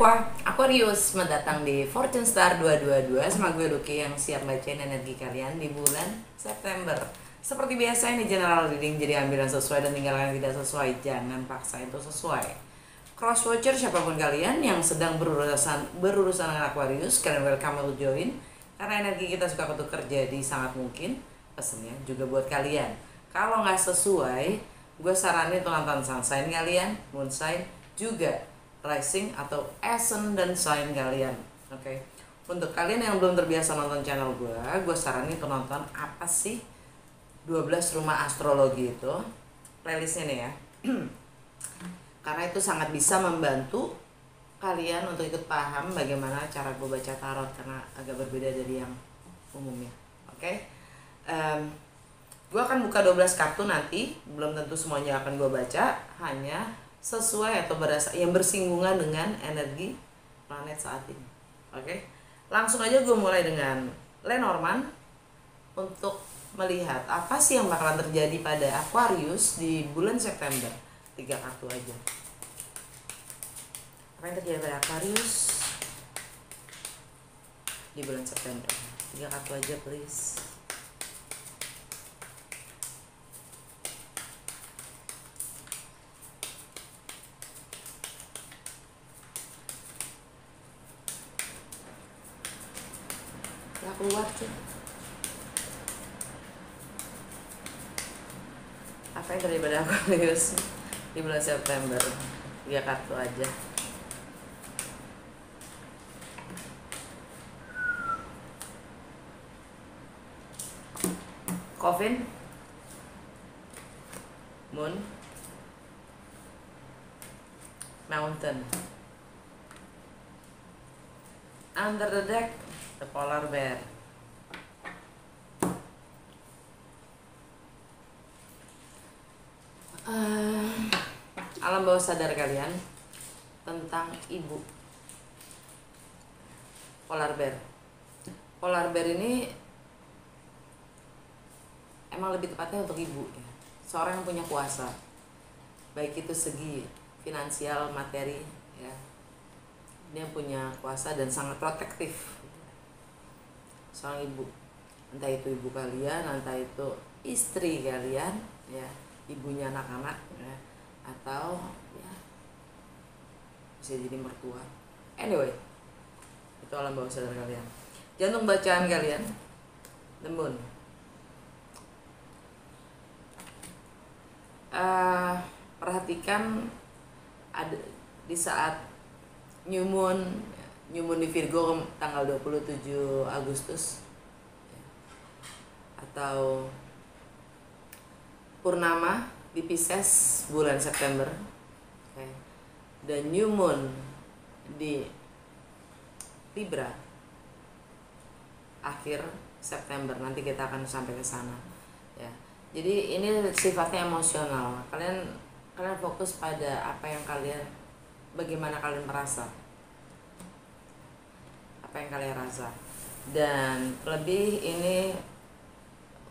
Aquarius mendatang di Fortune Star 222 sama gue Duki yang siap bacain energi kalian di bulan September. Seperti biasa ini general reading, jadi ambil yang sesuai dan tinggalkan yang tidak sesuai. Jangan paksa itu sesuai. Cross watcher siapapun kalian yang sedang berurusan dengan Aquarius, kalian welcome to join. Karena energi kita suka bertukar, jadi sangat mungkin pesennya juga buat kalian. Kalau nggak sesuai, gue saranin untuk nonton sun sign kalian, moon sign, juga rising atau ascendant dan sign kalian. Oke. Untuk kalian yang belum terbiasa nonton channel gue saranin untuk nonton apa sih 12 rumah astrologi itu. Playlistnya nih ya. Karena itu sangat bisa membantu kalian untuk ikut paham bagaimana cara gue baca tarot, karena agak berbeda dari yang umumnya. Oke. Gue akan buka 12 kartu nanti, belum tentu semuanya akan gue baca, hanya sesuai atau yang bersinggungan dengan energi planet saat ini. Oke, langsung aja gue mulai dengan Lenormand untuk melihat apa sih yang bakalan terjadi pada Aquarius di bulan September. 3 kartu aja. Apa yang terjadi pada Aquarius di bulan September? 3 kartu aja please. Keluar tuh. Apa yang terjadi pada Aquarius di bulan September? 3 kartu aja. Coffin, Moon, Mountain. Under the deck, the Polar Bear. Alam bawah sadar kalian tentang ibu. Polar Bear. Polar Bear ini emang lebih tepatnya untuk ibu ya. Seorang yang punya kuasa, baik itu segi finansial, materi ya. Dia punya kuasa dan sangat protektif. Seorang ibu, entah itu ibu kalian, entah itu istri kalian ya, ibunya anak-anak ya, atau ya bisa jadi mertua. Anyway, itu alam bawah sadar kalian. Jantung bacaan kalian, the moon. Perhatikan ada di saat new moon di Virgo tanggal 27 Agustus atau purnama di Pisces bulan September, dan new moon di Libra akhir September. Nanti kita akan sampai ke sana ya. Jadi ini sifatnya emosional. Kalian fokus pada apa yang bagaimana kalian merasa, apa yang kalian rasa, dan lebih ini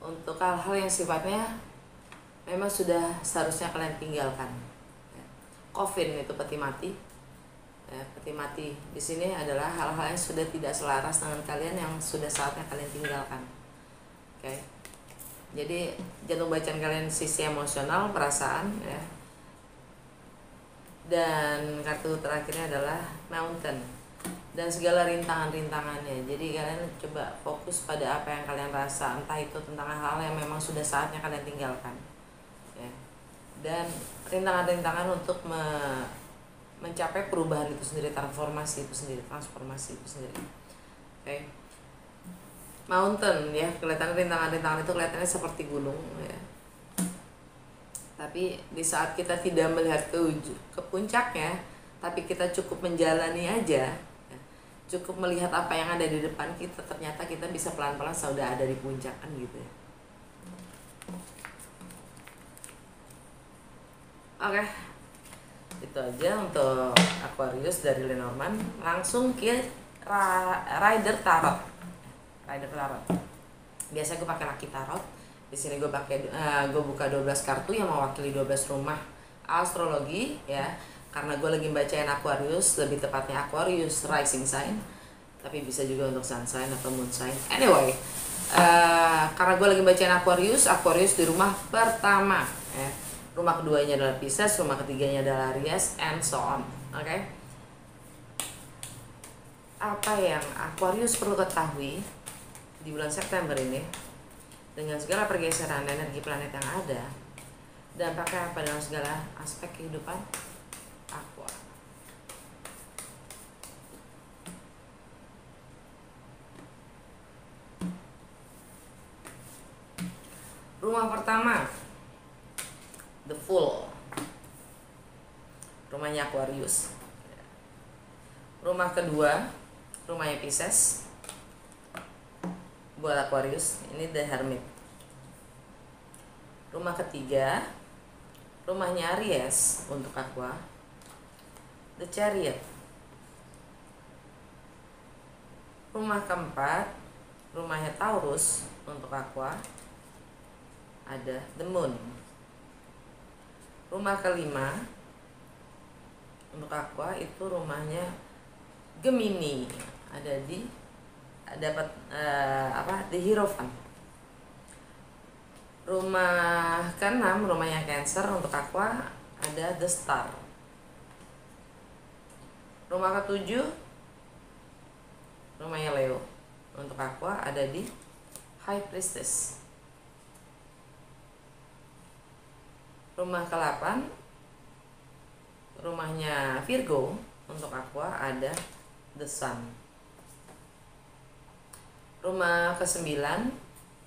untuk hal-hal yang sifatnya memang sudah seharusnya kalian tinggalkan. Coffin itu peti mati. Peti mati di sini adalah hal-hal yang sudah tidak selaras dengan kalian, yang sudah saatnya kalian tinggalkan. Oke. Jadi jantung bacaan kalian sisi emosional, perasaan ya. Dan kartu terakhirnya adalah Mountain dan segala rintangan-rintangannya. Jadi kalian coba fokus pada apa yang kalian rasa, entah itu tentang hal-hal yang memang sudah saatnya kalian tinggalkan ya. Dan rintangan-rintangan untuk mencapai perubahan itu sendiri, transformasi itu sendiri. Oke. Mountain ya, kelihatan rintangan-rintangan itu kelihatannya seperti gunung ya. Tapi di saat kita tidak melihat ke puncaknya, tapi kita cukup menjalani aja ya, cukup melihat apa yang ada di depan kita, ternyata kita bisa pelan-pelan sudah ada di puncak kan gitu ya. Oke. Itu aja untuk Aquarius dari Lenormand. Langsung ke Rider Tarot. Biasa gue pakai Lucky Tarot. Di sini gue buka 12 kartu yang mewakili 12 rumah astrologi ya. karena gue lagi bacain Aquarius, lebih tepatnya Aquarius rising sign, tapi bisa juga untuk sun sign atau moon sign. Anyway, karena gue lagi bacain Aquarius di rumah pertama, ya. Rumah keduanya adalah Pisces, rumah ketiganya adalah Aries, and so on. Oke? Apa yang Aquarius perlu ketahui di bulan September ini dengan segala pergeseran energi planet yang ada, dampaknya apa dalam segala aspek kehidupan Aqua? Rumah pertama, The Fool, rumahnya Aquarius. Rumah kedua, rumahnya Pisces, buat Aquarius, ini The Hermit. Rumah ketiga, rumahnya Aries untuk Aqua, The Chariot. Rumah keempat, rumahnya Taurus untuk Aqua, ada The Moon. Rumah kelima untuk Aqua itu rumahnya Gemini, ada di dapat The Hierophant. Rumah keenam rumahnya Cancer untuk Aqua, ada The Star. Rumah ketujuh rumahnya Leo untuk Aqua, ada di High Priestess. Rumah ke-8 rumahnya Virgo untuk Aqua, ada The Sun. Rumah ke-9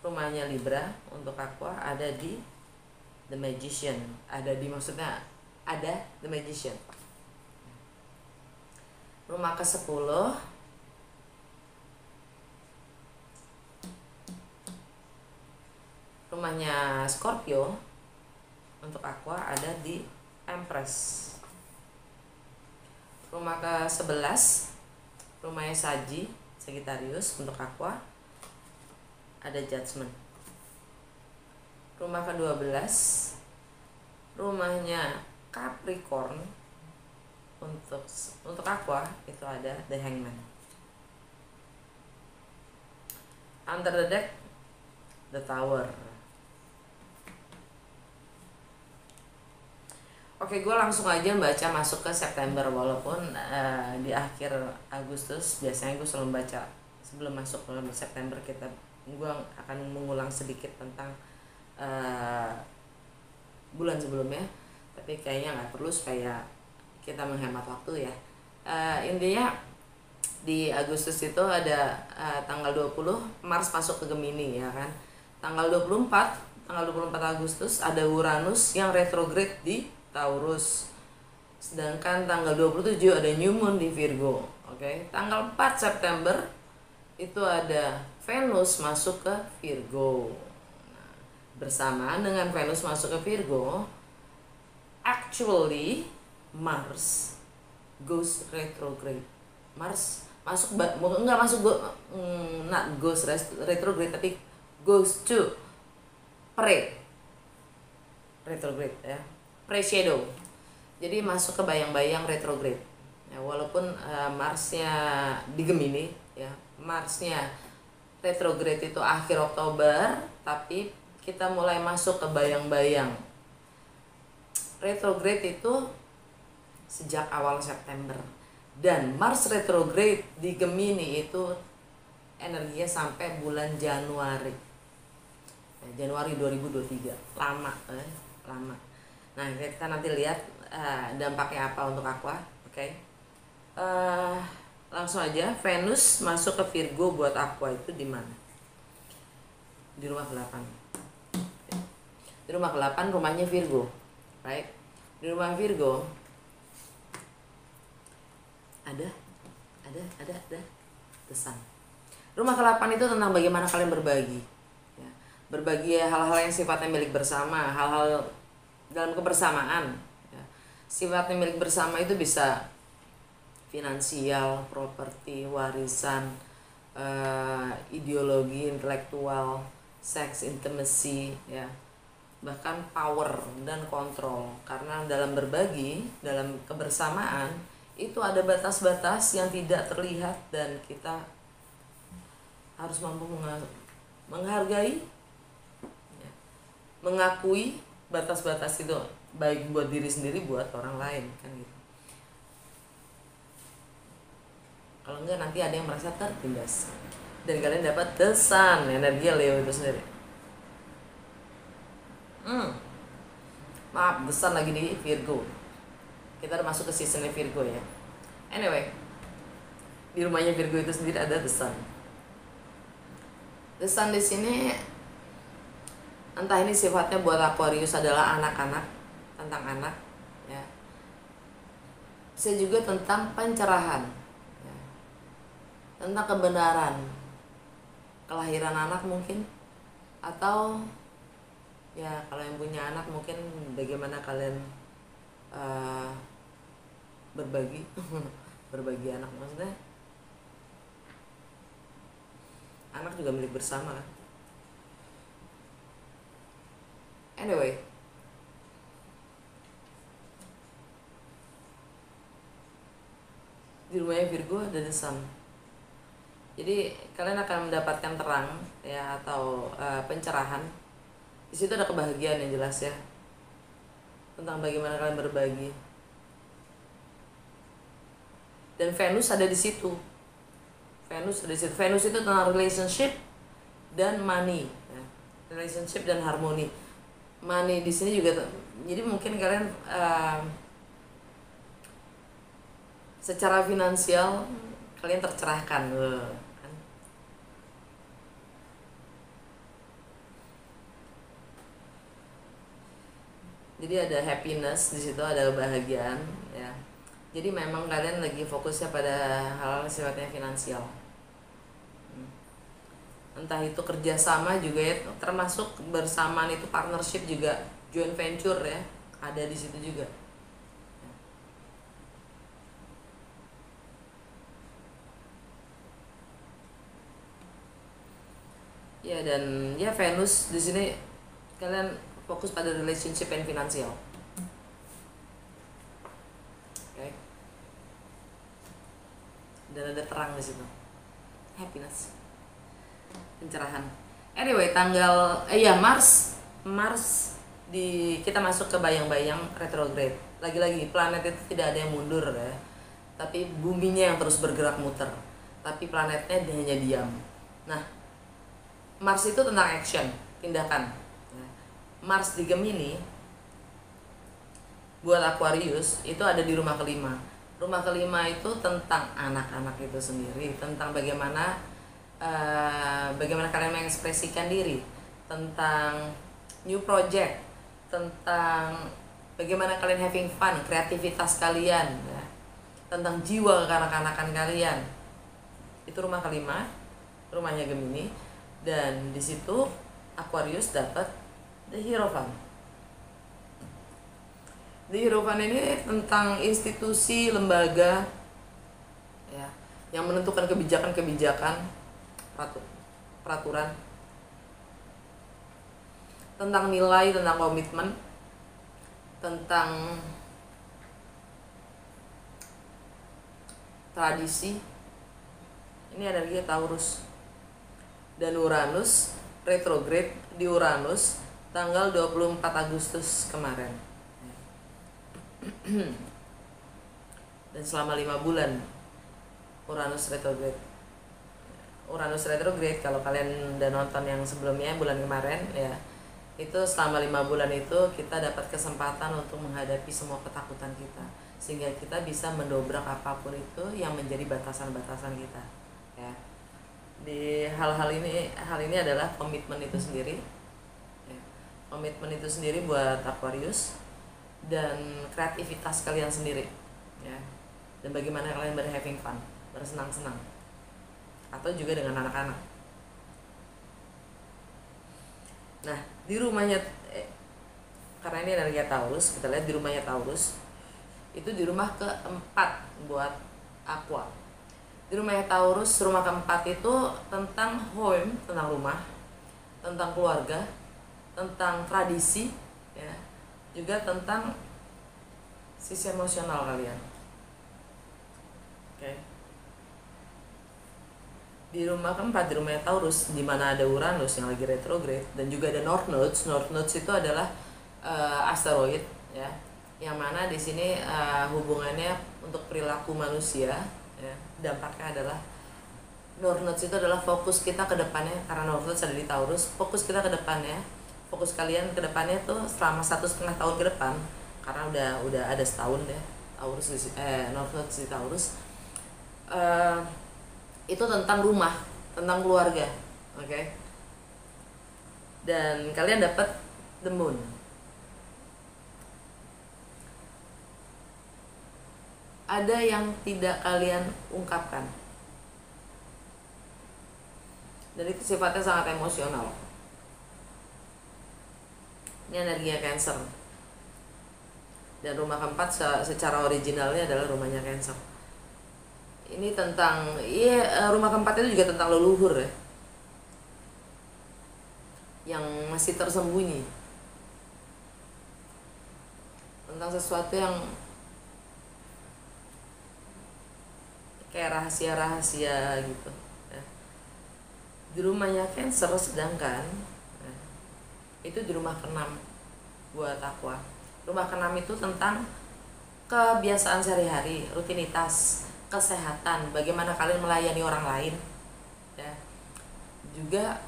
rumahnya Libra untuk Aqua, ada di The Magician. Ada The Magician. Rumah ke-10 rumahnya Scorpio untuk Aqua, ada di Empress. Rumah ke-11 rumahnya Sagittarius untuk Aqua, ada Judgment. Rumah ke-12 rumahnya Capricorn untuk Aqua, itu ada The Hangman. Under the deck, The Tower. Oke, gue langsung aja masuk ke September, walaupun di akhir Agustus biasanya gue selalu baca sebelum masuk ke September gue akan mengulang sedikit tentang bulan sebelumnya, tapi kayaknya nggak perlu supaya kita menghemat waktu ya. Intinya di Agustus itu ada tanggal 20 Mars masuk ke Gemini, ya kan. Tanggal 24 Agustus ada Uranus yang retrograde di Taurus. Sedangkan tanggal 27 ada New Moon di Virgo. Oke. Tanggal 4 September itu ada Venus masuk ke Virgo. Nah, bersamaan dengan Venus masuk ke Virgo, actually Mars goes retrograde. Mars not goes retrograde, tapi goes to retrograde ya. Pre-shadow, jadi masuk ke bayang-bayang retrograde ya, walaupun Marsnya di Gemini ya, Marsnya retrograde itu akhir Oktober, tapi kita mulai masuk ke bayang-bayang retrograde itu sejak awal September, dan Mars retrograde di Gemini itu energinya sampai bulan Januari ya, Januari 2023, lama. Nah, kita nanti lihat dampaknya apa untuk Aqua. Oke. Langsung aja, Venus masuk ke Virgo buat Aqua itu di mana? Di rumah ke-8. Di rumah ke-8 rumahnya Virgo. Right? Di rumah Virgo ada The Sun. Rumah ke-8 itu tentang bagaimana kalian berbagi. Ya. Berbagi hal-hal yang sifatnya milik bersama, hal-hal dalam kebersamaan ya. Sifatnya milik bersama itu bisa finansial, properti, warisan, ideologi, intelektual, seks, intimacy ya, bahkan power dan kontrol. Karena dalam berbagi, dalam kebersamaan itu ada batas-batas yang tidak terlihat dan kita harus mampu menghargai, ya, mengakui batas-batas itu, baik buat diri sendiri, buat orang lain, kan gitu. Kalau enggak nanti ada yang merasa tertindas dan kalian dapat the sun, energi Leo itu sendiri. Maaf, the sun lagi di Virgo. Kita udah masuk ke seasonnya Virgo ya. Anyway, di rumahnya Virgo itu sendiri ada the sun. The sun di sini entah ini sifatnya buat Aquarius adalah anak-anak, tentang anak, ya. Bisa juga tentang pencerahan, ya. Tentang kebenaran, kelahiran anak mungkin, atau ya kalau yang punya anak mungkin bagaimana kalian berbagi berbagi anak, maksudnya anak juga milik bersama kan. Anyway, di rumahnya Virgo ada the sun. Jadi kalian akan mendapatkan terang ya, atau pencerahan. Di situ ada kebahagiaan yang jelas ya, tentang bagaimana kalian berbagi. Dan Venus ada di situ. Venus ada di situ. Venus itu tentang relationship dan money, ya. Relationship dan harmoni. Money di sini juga, jadi mungkin kalian secara finansial kalian tercerahkan, kan? Jadi ada happiness di situ, ada kebahagiaan, ya. Jadi memang kalian lagi fokusnya pada hal sifatnya finansial. Entah itu kerjasama juga ya, termasuk bersamaan itu partnership juga, joint venture ya, ada di situ juga. Ya, dan ya Venus di sini kalian fokus pada relationship dan finansial. Oke. Dan ada terang di situ. Happiness. Pencerahan. Anyway, tanggal Mars di kita masuk ke bayang-bayang retrograde. Lagi-lagi planet itu tidak ada yang mundur ya. Tapi buminya yang terus bergerak muter. Tapi planetnya hanya diam. Nah, Mars itu tentang action, tindakan. Mars di Gemini buat Aquarius itu ada di rumah kelima. Rumah kelima itu tentang anak-anak itu sendiri, tentang bagaimana kalian mengekspresikan diri, tentang new project, tentang bagaimana kalian having fun, kreativitas kalian, ya. Tentang jiwa kekanak-kanakan kalian. Itu rumah kelima, rumahnya Gemini, dan di situ Aquarius dapat The Hierophant. The Hierophant ini tentang institusi, lembaga, ya, yang menentukan kebijakan-kebijakan, peraturan, tentang nilai, tentang komitmen, tentang tradisi. Ini energi Taurus. Dan Uranus retrograde di Uranus tanggal 24 Agustus kemarin. Dan selama 5 bulan Uranus retrograde. Uranus retrograde, kalau kalian udah nonton yang sebelumnya bulan kemarin ya, itu selama 5 bulan itu kita dapat kesempatan untuk menghadapi semua ketakutan kita, sehingga kita bisa mendobrak apapun itu yang menjadi batasan-batasan kita, ya. Di hal ini adalah komitmen itu sendiri, ya. Komitmen itu sendiri buat Aquarius, dan kreativitas kalian sendiri, ya. Dan bagaimana kalian having fun, bersenang-senang, atau juga dengan anak-anak. Nah, di rumahnya karena ini energi Taurus, kita lihat di rumahnya Taurus itu di rumah keempat buat Aqua. Di rumahnya Taurus, rumah keempat itu tentang home, tentang rumah, tentang keluarga, tentang tradisi, ya, juga tentang sisi emosional kalian. Oke. Di rumah keempat, di rumah Taurus, di mana ada Uranus yang lagi retrograde dan juga ada North Nodes. North Nodes itu adalah asteroid, ya, yang mana di sini hubungannya untuk perilaku manusia, ya, dampaknya adalah North Nodes itu adalah fokus kita ke depannya, karena North Nodes ada di Taurus. Fokus kita ke depannya, fokus kalian ke depannya tuh selama 1,5 tahun ke depan, karena udah ada setahun ya Taurus North Nodes di Taurus. Itu tentang rumah, tentang keluarga, oke? Dan kalian dapat the moon. Ada yang tidak kalian ungkapkan, dan itu sifatnya sangat emosional. Ini energinya Cancer, dan rumah keempat secara originalnya adalah rumahnya Cancer. Ini tentang, rumah keempat itu juga tentang leluhur, ya, yang masih tersembunyi, tentang sesuatu yang kayak rahasia-rahasia gitu, ya. Di rumahnya Cancer sedangkan, ya, itu di rumah ke-6 buat Aqua. Rumah ke-6 itu tentang kebiasaan sehari-hari, rutinitas, kesehatan, bagaimana kalian melayani orang lain, ya, juga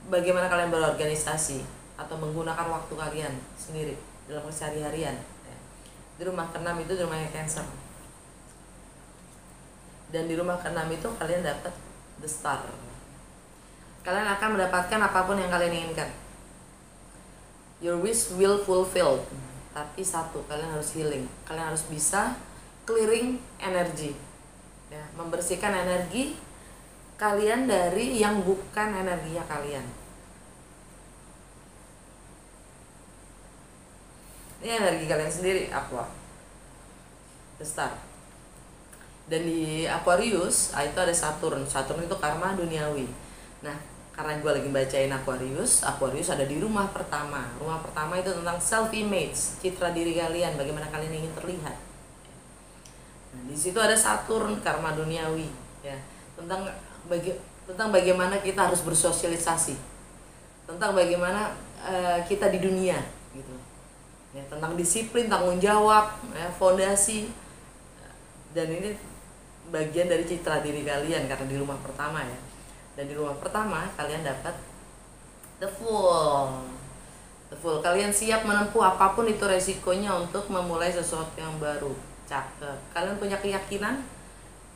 bagaimana kalian berorganisasi atau menggunakan waktu kalian sendiri dalam keseharian, ya. Di rumah ke-6 itu di rumahnya Cancer, dan di rumah ke-6 itu kalian dapat the star. Kalian akan mendapatkan apapun yang kalian inginkan. Your wish will fulfilled. Tapi satu, kalian harus healing. Kalian harus bisa clearing energi, ya, membersihkan energi kalian dari yang bukan energinya kalian. Ini energi kalian sendiri, Aqua, the star. Dan di Aquarius itu ada Saturn. Saturn itu karma duniawi. Nah, karena gue lagi bacain Aquarius ada di rumah pertama. Rumah pertama itu tentang self image, citra diri kalian, bagaimana kalian ingin terlihat. Nah, di situ ada Saturn karma duniawi, ya, tentang bagaimana kita harus bersosialisasi, tentang bagaimana kita di dunia, gitu, ya, tentang disiplin, tanggung jawab, ya, fondasi, dan ini bagian dari citra diri kalian karena di rumah pertama, ya. Dan di rumah pertama kalian dapat the Fool. The Fool, kalian siap menempuh apapun itu resikonya untuk memulai sesuatu yang baru. Cakep. Kalian punya keyakinan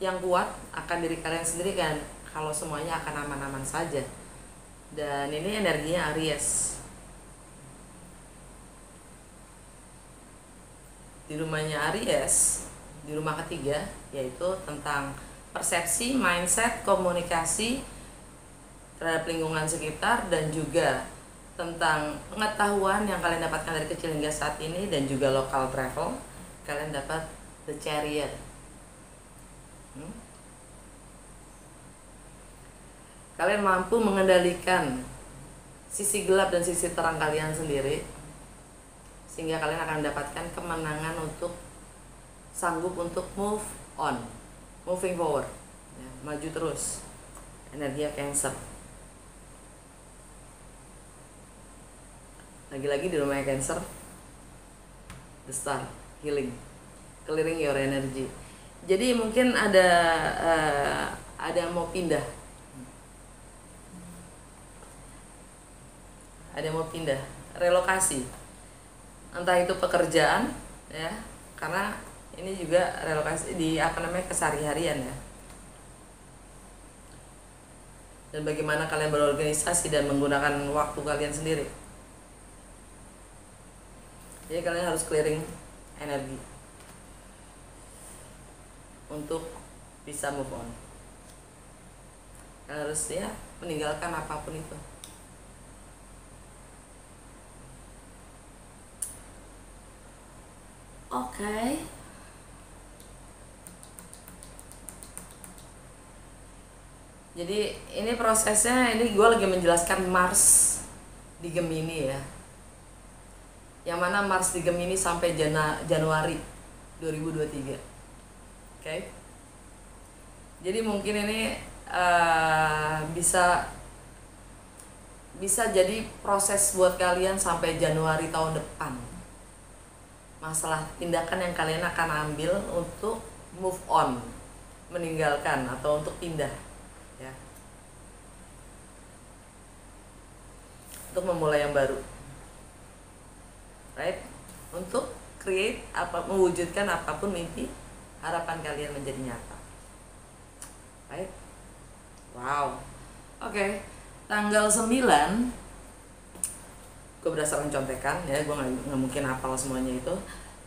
yang kuat akan diri kalian sendiri kan, kalau semuanya akan aman-aman saja. Dan ini energinya Aries. Di rumahnya Aries, di rumah ketiga, yaitu tentang persepsi, mindset, komunikasi terhadap lingkungan sekitar, dan juga tentang pengetahuan yang kalian dapatkan dari kecil hingga saat ini, dan juga local travel. Kalian dapat the Chariot. Kalian mampu mengendalikan sisi gelap dan sisi terang kalian sendiri, sehingga kalian akan mendapatkan kemenangan untuk sanggup untuk move on, moving forward, ya, maju terus. Energi Cancer. Lagi-lagi di rumah Cancer, the star, healing, clearing your energy. Jadi mungkin ada yang mau pindah, relokasi, entah itu pekerjaan, ya, karena ini juga relokasi di keseharian, ya. Dan bagaimana kalian berorganisasi dan menggunakan waktu kalian sendiri. Jadi kalian harus clearing energi untuk bisa move on. Kalian harus, ya, meninggalkan apapun itu. Oke. Jadi ini prosesnya, ini gue lagi menjelaskan Mars di Gemini ya. Yang mana Mars di Gemini sampai Januari 2023. Oke. Jadi mungkin ini bisa jadi proses buat kalian sampai Januari tahun depan. Masalah tindakan yang kalian akan ambil untuk move on, meninggalkan atau untuk pindah ya. Untuk memulai yang baru. Right? Untuk mewujudkan apapun mimpi harapan kalian menjadi nyata. Right? Wow. Oke. Tanggal 9 gue berdasarkan contekan ya, gue nggak mungkin hafal semuanya itu.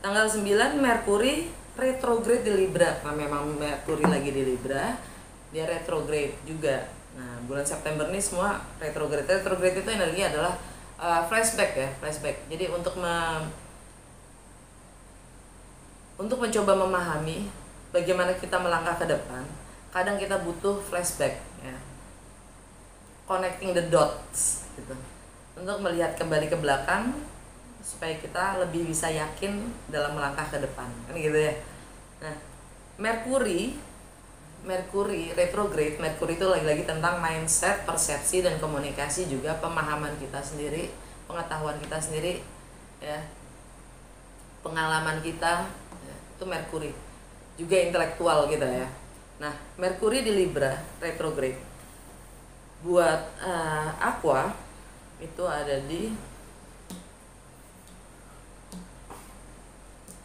Tanggal 9 Merkuri retrograde di Libra. Nah, memang Merkuri lagi di Libra, dia retrograde juga. Nah, bulan September ini semua retrograde. Retrograde itu energi adalah flashback ya, flashback. Jadi untuk mencoba memahami bagaimana kita melangkah ke depan, kadang kita butuh flashback ya. Connecting the dots gitu. Untuk melihat kembali ke belakang supaya kita lebih bisa yakin dalam melangkah ke depan. Kan gitu ya. Nah, Merkuri retrograde. Merkuri itu lagi-lagi tentang mindset, persepsi dan komunikasi, juga pemahaman kita sendiri, pengetahuan kita sendiri ya. Pengalaman kita ya, itu Merkuri. Juga intelektual kita ya. Nah, Merkuri di Libra retrograde. Buat Aqua itu ada di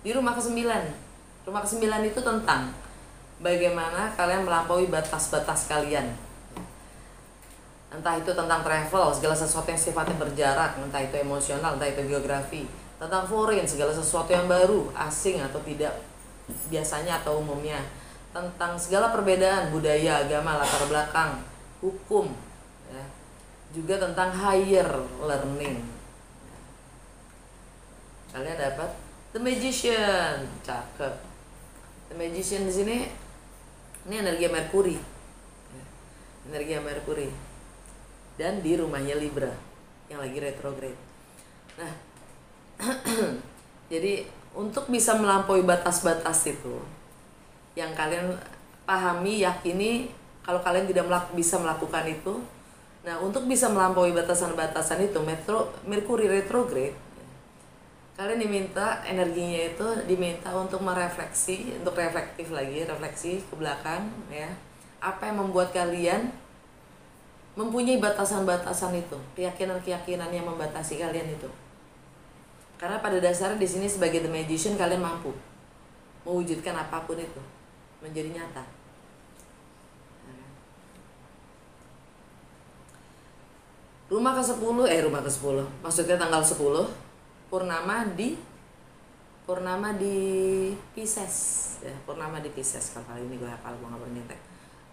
rumah ke-9. Rumah ke-9 itu tentang bagaimana kalian melampaui batas-batas kalian. Entah itu tentang travel, segala sesuatu yang sifatnya berjarak, entah itu emosional, entah itu geografi, tentang foreign, segala sesuatu yang baru, asing atau tidak biasanya atau umumnya, tentang segala perbedaan budaya, agama, latar belakang, hukum ya. Juga tentang higher learning. Kalian dapat The Magician, cakep. The Magician di sini ini energi Merkuri, energi Merkuri, dan di rumahnya Libra yang lagi retrograde. Nah, jadi untuk bisa melampaui batas-batas itu, yang kalian pahami, yakini kalau kalian tidak bisa melakukan itu. Nah, untuk bisa melampaui batasan-batasan itu, Merkuri retrograde, kalian diminta energinya itu diminta untuk merefleksi, untuk reflektif lagi, refleksi ke belakang ya. Apa yang membuat kalian mempunyai batasan-batasan itu, keyakinan-keyakinan yang membatasi kalian itu. Karena pada dasarnya di sini sebagai The Magician kalian mampu mewujudkan apapun itu menjadi nyata. Rumah ke-10, maksudnya tanggal 10 purnama di Pisces ya, purnama di Pisces. Kali ini gue hafal, gue gak bernyetek.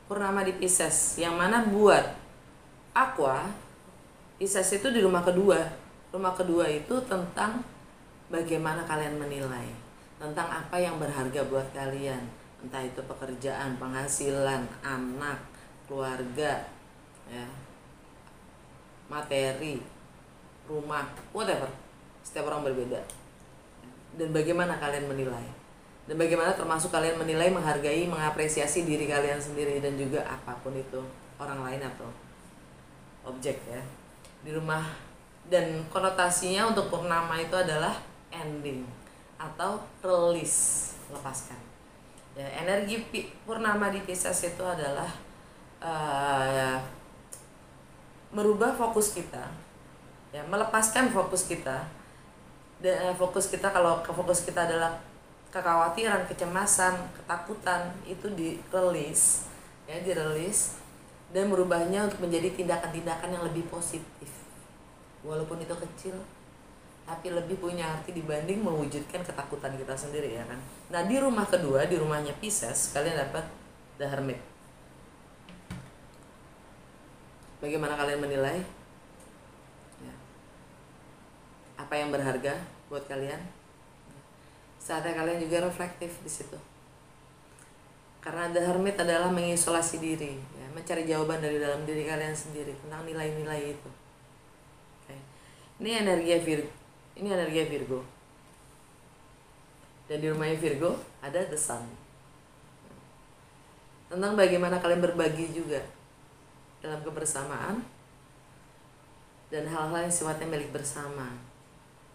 Purnama di Pisces, yang mana buat Aqua, Pisces itu di rumah kedua. Rumah kedua itu tentang bagaimana kalian menilai, tentang apa yang berharga buat kalian, entah itu pekerjaan, penghasilan, anak, keluarga ya, materi, rumah, whatever. Setiap orang berbeda. Dan bagaimana kalian menilai, dan bagaimana termasuk kalian menilai, menghargai, mengapresiasi diri kalian sendiri, dan juga apapun itu, orang lain atau objek ya. Di rumah, dan konotasinya untuk purnama itu adalah ending atau release, lepaskan ya. Energi purnama di Pisces itu adalah merubah fokus kita ya, melepaskan fokus kita. Fokus kita, kalau fokus kita adalah kekhawatiran, kecemasan, ketakutan, itu di-release ya, di-release dan merubahnya untuk menjadi tindakan-tindakan yang lebih positif. Walaupun itu kecil, tapi lebih punya arti dibanding mewujudkan ketakutan kita sendiri ya kan. Nah, di rumah kedua, di rumahnya Pisces, kalian dapat The Hermit. Bagaimana kalian menilai ya, apa yang berharga buat kalian? Saatnya kalian juga reflektif di situ. Karena The Hermit adalah mengisolasi diri ya, mencari jawaban dari dalam diri kalian sendiri tentang nilai-nilai itu. Okay. Ini energi Virgo. Ini energi Virgo. Dan di rumahnya Virgo ada the sun. Tentang bagaimana kalian berbagi juga dalam kebersamaan dan hal-hal yang sifatnya milik bersama.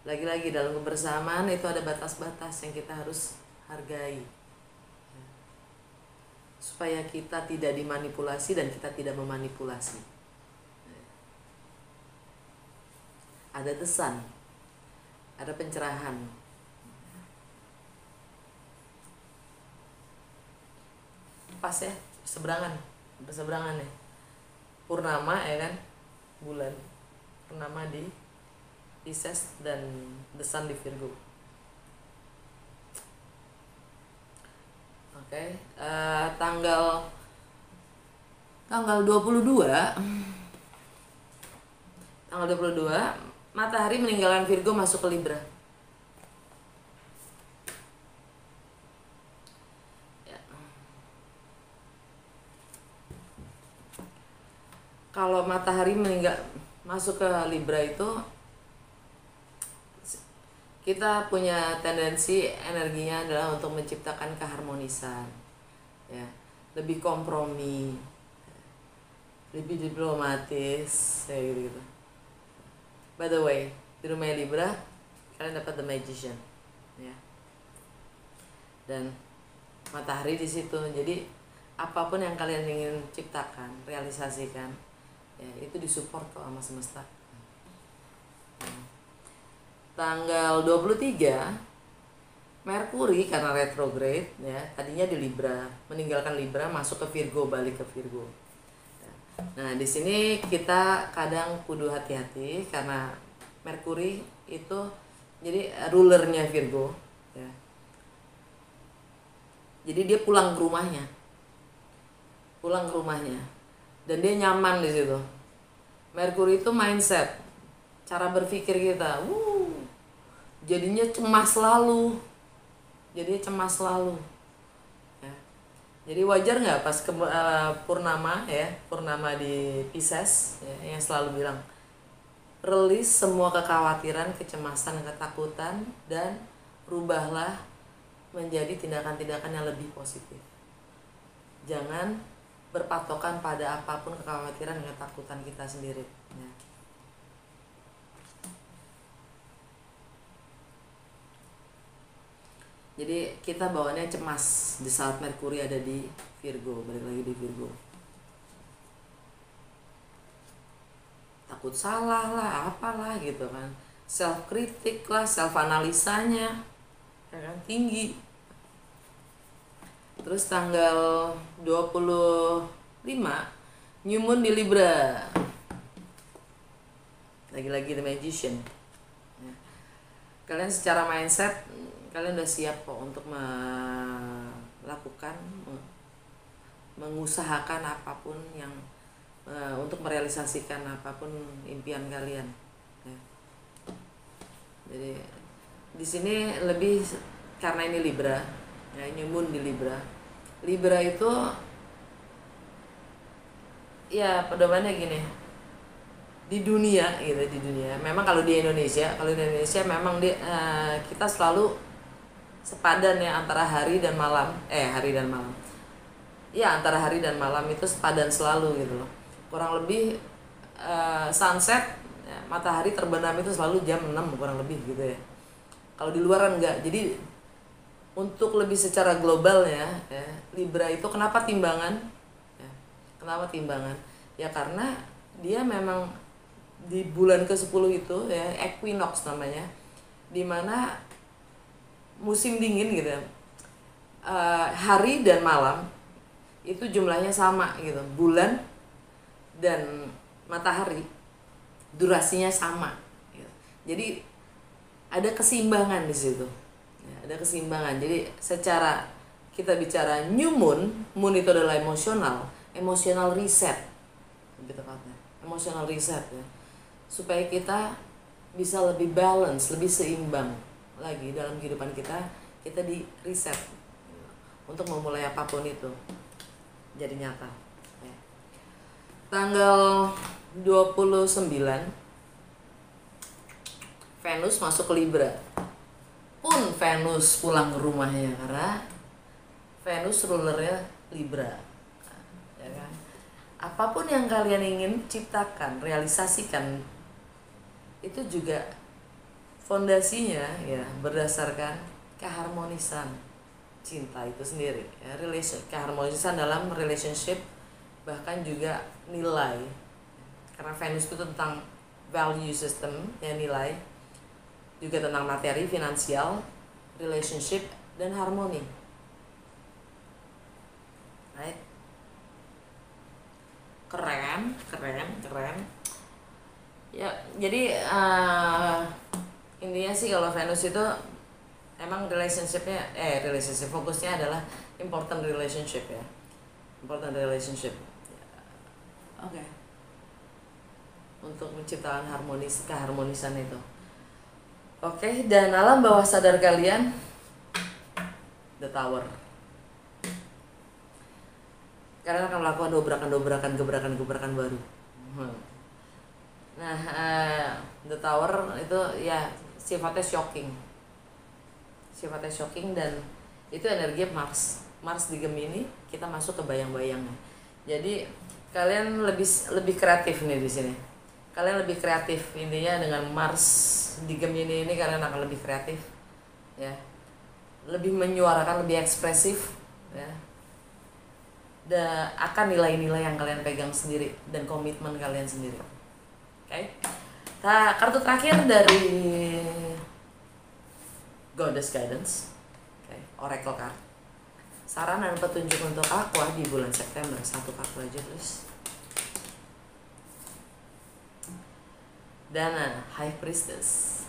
Lagi-lagi dalam kebersamaan itu ada batas-batas yang kita harus hargai, supaya kita tidak dimanipulasi dan kita tidak memanipulasi. Ada the sun, ada pencerahan. Pas ya, berseberangan ya. Purnama ya kan, bulan purnama di Pisces dan the sun di Virgo. Oke, tanggal 22 matahari meninggalkan Virgo masuk ke Libra. Ya. Kalau matahari masuk ke Libra itu, kita punya tendensi energinya adalah untuk menciptakan keharmonisan, ya, lebih kompromi, lebih diplomatis, kayak gitu. By the way, di rumah Libra kalian dapat the magician, ya, dan matahari di situ. Jadi apapun yang kalian ingin ciptakan, realisasikan, ya, itu disupport kok sama semesta. Tanggal 23 Merkuri karena retrograde, ya, tadinya di Libra, meninggalkan Libra masuk ke Virgo, balik ke Virgo. Nah, di sini kita kadang kudu hati-hati karena Merkuri itu jadi rulernya Virgo, ya. Jadi dia pulang ke rumahnya. Dan dia nyaman di situ. Merkuri itu mindset, cara berpikir kita. Jadinya cemas selalu. Ya. Jadi wajar nggak pas purnama, ya, purnama di Pisces, ya, yang selalu bilang release semua kekhawatiran, kecemasan, ketakutan, dan rubahlah menjadi tindakan-tindakan yang lebih positif. Jangan berpatokan pada apapun kekhawatiran dan ketakutan kita sendiri, ya. Jadi kita bawaannya cemas di saat Merkuri ada di Virgo, balik lagi di Virgo. Takut salah lah, apalah gitu kan. Self kritik lah, self analisanya, ya kan, tinggi. Terus tanggal 25 New Moon di Libra. Lagi-lagi the magician. Ya. Kalian secara mindset kalian udah siap kok untuk melakukan, mengusahakan apapun yang untuk merealisasikan apapun impian kalian, ya. Jadi di sini lebih karena ini Libra, ya, New Moon di Libra. Libra itu ya pedomannya gini, di dunia gitu, di dunia. Memang kalau di Indonesia memang kita selalu sepadan ya antara hari dan malam. Ya, antara hari dan malam itu sepadan selalu gitu loh. Kurang lebih sunset, ya, matahari terbenam itu selalu jam 6 kurang lebih gitu ya. Kalau di luar enggak. Jadi untuk lebih secara global ya, Libra itu kenapa timbangan? Ya, kenapa timbangan? Ya karena dia memang di bulan ke-10 itu ya, equinox namanya, dimana musim dingin gitu, hari dan malam itu jumlahnya sama gitu, bulan dan matahari durasinya sama gitu. Jadi ada keseimbangan di situ, ya, ada keseimbangan. Jadi secara kita bicara New Moon itu adalah emosional reset, lebih tepatnya emosional reset, ya, supaya kita bisa lebih balance, lebih seimbang lagi dalam kehidupan kita di reset untuk memulai apapun itu jadi nyata, ya. Tanggal 29 Venus masuk ke Libra. Pun Venus pulang ke rumahnya karena Venus rulernya Libra. Ya kan? Apapun yang kalian ingin ciptakan, realisasikan, itu juga fondasinya ya berdasarkan keharmonisan cinta itu sendiri ya, keharmonisan dalam relationship, bahkan juga nilai, karena Venus itu tentang value system ya, nilai, juga tentang materi, finansial, relationship, dan harmoni, right? Keren ya. Jadi intinya sih kalau Venus itu emang relationship fokusnya adalah important relationship ya, oke. Untuk menciptakan keharmonisan itu. Oke, dan alam bawah sadar kalian, The Tower. Kalian akan melakukan gebrakan baru. Nah, The Tower itu ya sifatnya shocking dan itu energi Mars di Gemini, kita masuk ke bayang-bayangnya. Jadi kalian lebih kreatif nih di sini. Kalian lebih kreatif intinya dengan Mars di Gemini ini, kalian akan lebih kreatif ya. Lebih menyuarakan, lebih ekspresif ya. Dan akan nilai-nilai yang kalian pegang sendiri dan komitmen kalian sendiri. Oke. Nah, kartu terakhir dari Goddess Guidance, Oracle card. Saran dan petunjuk untuk Aqua di bulan September, satu kartu aja please. Dana, High Priestess.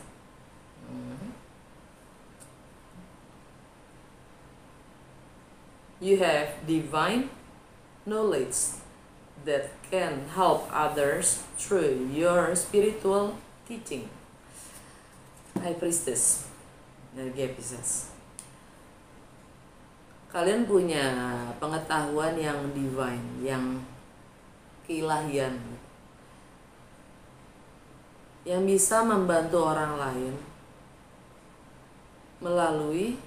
You have divine knowledge that can help others through your spiritual teaching. High Priestess dari Pisces. Kalian punya pengetahuan yang divine, yang keilahian, yang bisa membantu orang lain melalui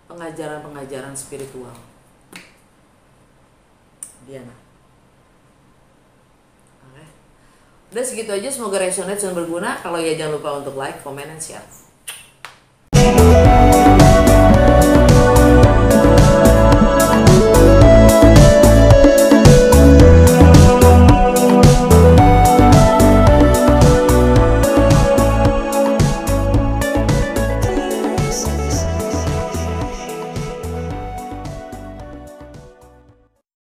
pengajaran-pengajaran spiritual. Diana. Oke. Udah segitu aja, semoga resonate dan berguna. Kalau ya jangan lupa untuk like, comment, dan share.